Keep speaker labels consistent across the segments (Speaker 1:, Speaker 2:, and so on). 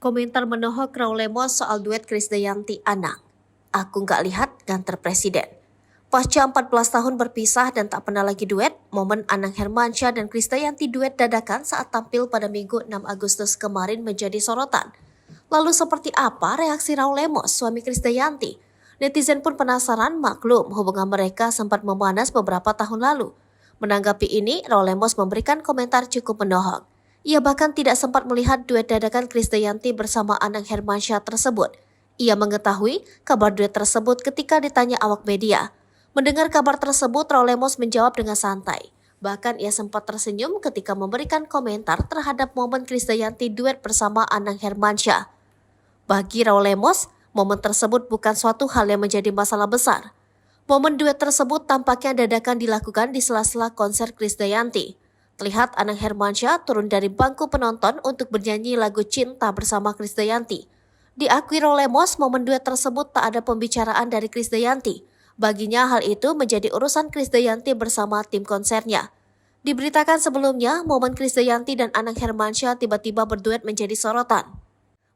Speaker 1: Komentar menohok Raul Lemos soal duet Krisdayanti Anang. Aku nggak lihat ganter presiden. Pasca 14 tahun berpisah dan tak pernah lagi duet, momen Anang Hermansyah dan Krisdayanti duet dadakan saat tampil pada Minggu 6 Agustus kemarin menjadi sorotan. Lalu seperti apa reaksi Raul Lemos, suami Krisdayanti? Netizen pun penasaran, maklum hubungan mereka sempat memanas beberapa tahun lalu. Menanggapi ini, Raul Lemos memberikan komentar cukup menohok. Ia bahkan tidak sempat melihat duet dadakan Krisdayanti bersama Anang Hermansyah tersebut. Ia mengetahui kabar duet tersebut ketika ditanya awak media. Mendengar kabar tersebut, Raul Lemos menjawab dengan santai. Bahkan ia sempat tersenyum ketika memberikan komentar terhadap momen Krisdayanti duet bersama Anang Hermansyah. Bagi Raul Lemos, momen tersebut bukan suatu hal yang menjadi masalah besar. Momen duet tersebut tampaknya dadakan dilakukan di sela-sela konser Krisdayanti. Terlihat Anang Hermansyah turun dari bangku penonton untuk bernyanyi lagu Cinta bersama Krisdayanti. Diakui Raul Lemos, momen duet tersebut tak ada pembicaraan dari Krisdayanti. Baginya hal itu menjadi urusan Krisdayanti bersama tim konsernya. Diberitakan sebelumnya, momen Krisdayanti dan Anang Hermansyah tiba-tiba berduet menjadi sorotan.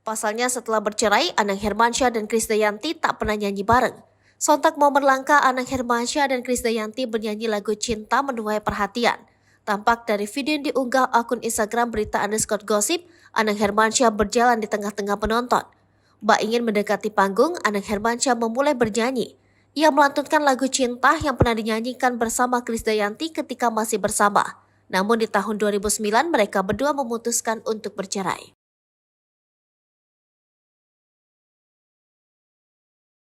Speaker 1: Pasalnya setelah bercerai, Anang Hermansyah dan Krisdayanti tak pernah nyanyi bareng. Sontak momen langka Anang Hermansyah dan Krisdayanti bernyanyi lagu Cinta menuai perhatian. Tampak dari video yang diunggah akun Instagram berita_gosip, Anang Hermansyah berjalan di tengah-tengah penonton. Bak ingin mendekati panggung, Anang Hermansyah memulai bernyanyi. Ia melantunkan lagu Cinta yang pernah dinyanyikan bersama Krisdayanti ketika masih bersama. Namun di tahun 2009 mereka berdua memutuskan untuk bercerai.